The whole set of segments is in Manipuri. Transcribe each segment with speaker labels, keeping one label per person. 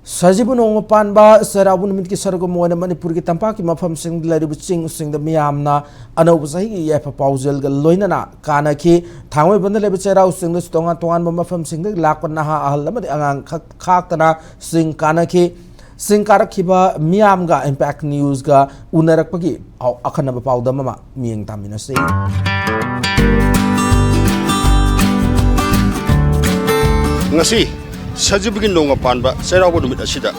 Speaker 1: Sajibu Nongmapanba Cheiraoba Numitki Saruk Oina Manipur ki Tampakki mafam Singda laibu Ching Singda Meeyam na anauba sahi yafa pauzal ga loinana Kanakhi thangoi banda laibu Cheiraoba Singda tongan mafam Singda lakpa naha ahal lamadi angang khaktana Sing Kanakhi Sing karakhiba Meeyam ga Impact News ga unarakpagi akhanaba pauda mama miyeng taminase
Speaker 2: ngasi Sajibu ki Nongmapanba Cheiraoba numit asida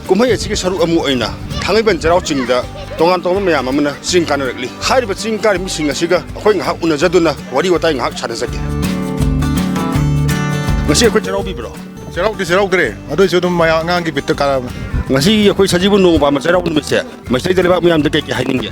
Speaker 2: kumhai achiki Saruk amu Oina thangai ban Cheiraoba Chingda tongan Meeyam amana Ching kanarakli hariba Ching kari mising asiga akhoi ngahak unajaduna wari watai ngahak chanasaki ngasi akhoi Cheiraoba bibro
Speaker 3: Cheiraoba dre adu isu dum maya ngang ki bitta kala
Speaker 2: ngasi akhoi Sajibu Nongmapanba Cheiraoba numit se masai daleba Meeyam de ke hainingge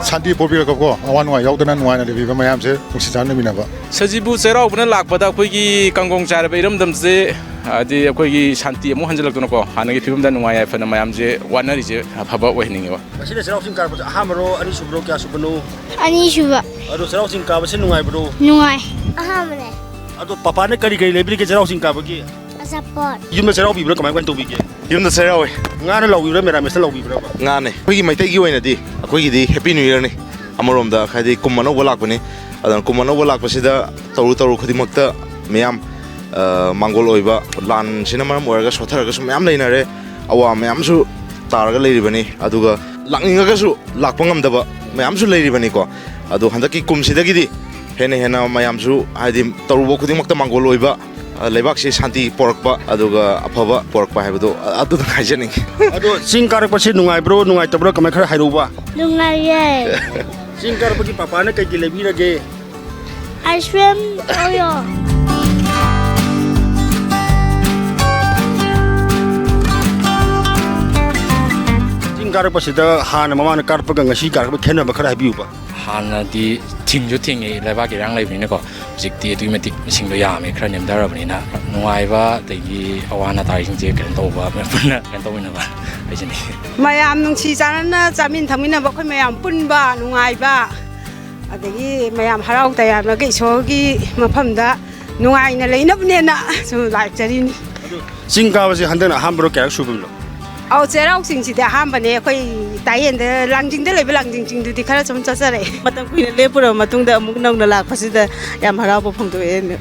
Speaker 3: Santi Popir ko awan wa yaudana nuana de biba Meeyam se usisan minaba
Speaker 4: Sajibu Cheiraoba na lakpada akhoi kangong charaba iramdam se adi akhoi Santi amu hanjalakuna ko hanagi phibam da nungai fana Meeyam je wanari je phaba wahningi wa
Speaker 2: masida Cheiraoba Ching karba ahamro ani subro kya subno
Speaker 5: ani suba
Speaker 2: ado Cheiraoba Ching karba se nungai bro
Speaker 5: nungai ahamre
Speaker 2: ado papa ne kari lebri ke Cheiraoba Ching karba ki
Speaker 5: support
Speaker 2: yumna Cheiraoba bibro kamai kan to bi ke yumna Cheiraoba ngana lawibra mera mesa lawibra ba
Speaker 6: ngane akhoi maitai gi oina di akhoi di happy new year ni amarom da khadi kumano bolak bani adan kumano bolak pasida taru khudi makta Meeyam mangol oiba lan sina maram oraga sotharaga su Meeyam leina re awa Meeyam su taraga leiri bani aduga lakninga ga su lakpa ngamdaba Meeyam su leiri bani ko adu handaki kumsida gi di hena Meeyam su hadi taru bo khudi makta mangol oiba lebak se shanti porakpa aduga afaba porakpa haibado adu da khajani
Speaker 2: ado Ching karba se nungai bro nungai tabro kamai khara hairuba
Speaker 5: nungai ye
Speaker 2: Ching karba ki papa ne kai lebi rage
Speaker 5: ice cream oyo
Speaker 2: Ching karba sida hana mama ne karba ga ngasi karba khena ba khara habiu ba
Speaker 4: hana di tingju tingi leba ki rang lebi ne ko jikti automatic singdo yame khra nem darabani na nungai ba tegi awana tai sing je kan to ba na kan to ina ba ajini
Speaker 7: Meeyam nungsi janana jamin thamina ba khoi Meeyam punba nungai ba adagi Meeyam harau taya na ge sogi mafamda nungai na leinabne na su like jarini
Speaker 2: Ching karba se handana hambro kya subno
Speaker 7: au Cheiraoba sing si da hambane khoi tayen de langjing de lebe langjing jing du di khara chom chasare matam kuina lepura matung da amuk nong na lak phasida yam harau ba phongto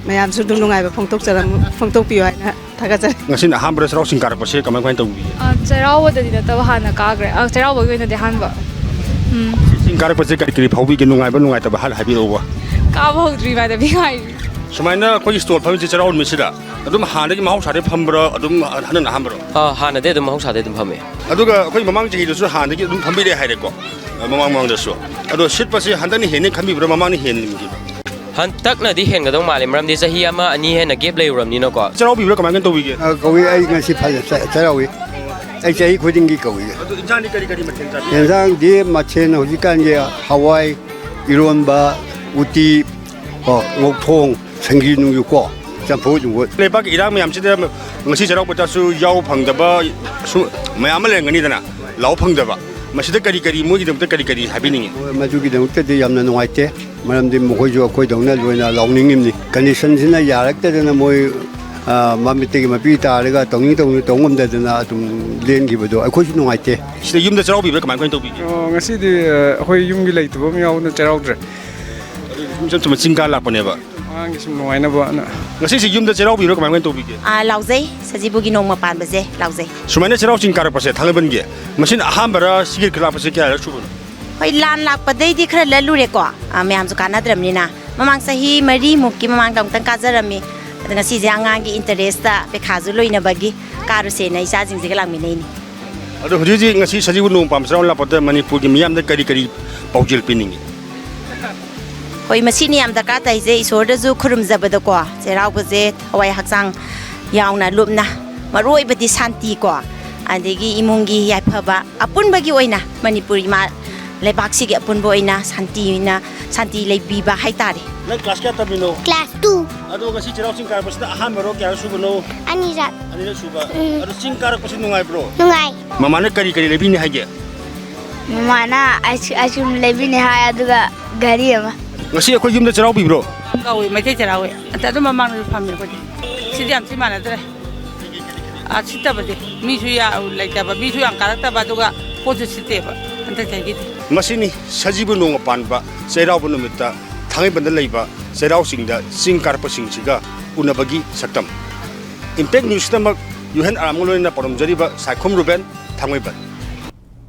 Speaker 7: Meeyam su dum nungai ba phongtok charam phongtok pi wa na thaga chare
Speaker 2: ngasi na hambro Cheiraoba Ching karba se kamai kan to bi
Speaker 8: Cheiraoba da dina tawa hana kagre Cheiraoba gi na de hanba
Speaker 2: Ching karba se kari phaubi ke nungai ba nungai ta ba hal habi ro ba
Speaker 8: ka ba hodri ba da bi ngai
Speaker 2: sumaina koi store phami Cheiraoba misida adum hana gi mahau sare phambro adum hanana hambro
Speaker 9: hana de dum mahau sare dum phame
Speaker 2: aduga koi mamang ji du su hana gi dum phambi de haire ko mamang da su ado sit pasi handani hene khambi bro mamang ni hen nim gi
Speaker 9: han tak na di hen ga dong male maram de sahi ama ani hen na gap lay ram ni no ko
Speaker 2: Cheiraoba bi bro kamang kan to bi ge
Speaker 3: kawi ai ngasi phal Cheiraoba ai chai khuding gi kawi
Speaker 2: ado injani kari mathen ta
Speaker 3: yang di machen hojikan ge Hawaii ironba uti ngok thong sangi nung yu ko jampo jung
Speaker 2: lebak irang Meeyam chida ngasi Cheiraoba ta su yau phangdaba su Meeyam le ngani dana lau phangdaba masida kari mo gi dum ta kari habiningi
Speaker 3: maju gi dang te yamna nungai te maram di mo khoi jo khoi dong na loina lawning ni condition sina yarak te na moi mamite gi mapi ta ga tongom da na tum len gi bodo ai khoi su nungai te
Speaker 2: sida yum da Cheiraoba bi bro kamang kan to bi ge
Speaker 10: ngasi di hoi yum gi leitbo mi yaw na Cheiraoba
Speaker 2: tum Ching ka lak pane ba
Speaker 10: ang gisum nungai na ba na
Speaker 2: ngasi si yum da Cheiraoba bi bro kamang kan to bi ge
Speaker 11: lauzai Sajibu gi Nongmapanba je lauzai
Speaker 2: sumaina Cheiraoba Ching karba se thangban ge masin ahambara sigir kala pase kya su bro
Speaker 11: hoi lan lakpadai di khara lalu re ko Meeyam su kana dramni na mamang sahi mari mukki mamang dong tang ka jarami ngasi je angang gi interest ta pe khaju loina bagi karu se na isa jing je lang mi nei ni
Speaker 2: ado hoji ngasi Sajibu Nongmapanba Cheiraoba la pada Manipur gi Meeyam da kari paujil piningi
Speaker 11: hoi masini yam da ka tai je isor da ju khurum zabada ko Cheiraoba je hawai haksang yauna lupna maroi badi santi ko adegi imungi yaphaba apun bagi oina Manipuri ma lebak si gi apun bo oina santi leibi ba haitare
Speaker 2: na class kya tabino
Speaker 5: class 2
Speaker 2: ado ngasi Cheiraoba Ching karba se ahambaro kya su bno
Speaker 5: ani rat
Speaker 2: su ba ado Ching karba se nungai bro
Speaker 5: nungai
Speaker 2: mama ne kari lebi ni hage
Speaker 5: mana asum lebi ne ha aduga gari ama
Speaker 2: ngasi akhoi yum da Cheiraoba bi bro
Speaker 7: kawi mai te Cheiraoba ta dum mamang nu phame ko sidi am si mana dre ꯁꯤꯠꯇꯕꯁꯦ ꯃꯤꯁꯨ ꯂꯩꯇꯕ ꯃꯤꯁꯨ ꯌꯥꯝ ꯀꯥꯔꯛꯇꯕ ꯑꯗꯨꯒ ꯄꯣꯠꯁꯨ ꯁꯤꯠꯇꯦꯕ ꯍꯟꯗꯛ ꯆꯍꯤꯒꯤꯗꯤ
Speaker 2: ꯃꯁꯤꯅꯤ ꯁꯖꯤꯕꯨ ꯅꯣꯡꯃꯄꯥꯟꯕ ꯆꯩꯔꯥꯎꯕ ꯅꯨꯃꯤꯠꯇ ꯊꯥꯡꯃꯩꯕꯟꯗ ꯂꯩꯕ ꯆꯩꯔꯥꯎ ꯆꯤꯡꯗ ꯆꯤꯡ ꯀꯥꯔꯛꯄꯁꯤꯡꯁꯤꯒ ꯎꯅꯕꯒꯤ ꯁꯛꯇꯝ ꯏꯝꯄꯦꯛ ꯅ꯭ꯌꯨꯁꯇꯃꯛ ꯌꯨꯍꯦꯟ ꯑꯔꯥꯝꯒ ꯂꯣꯏꯅꯅ ꯄꯥꯎꯗꯝꯖꯔꯤꯕ ꯁꯥꯏꯈꯣꯝ ꯔꯨꯕꯦꯟ ꯊꯥꯡꯃꯩꯕꯟ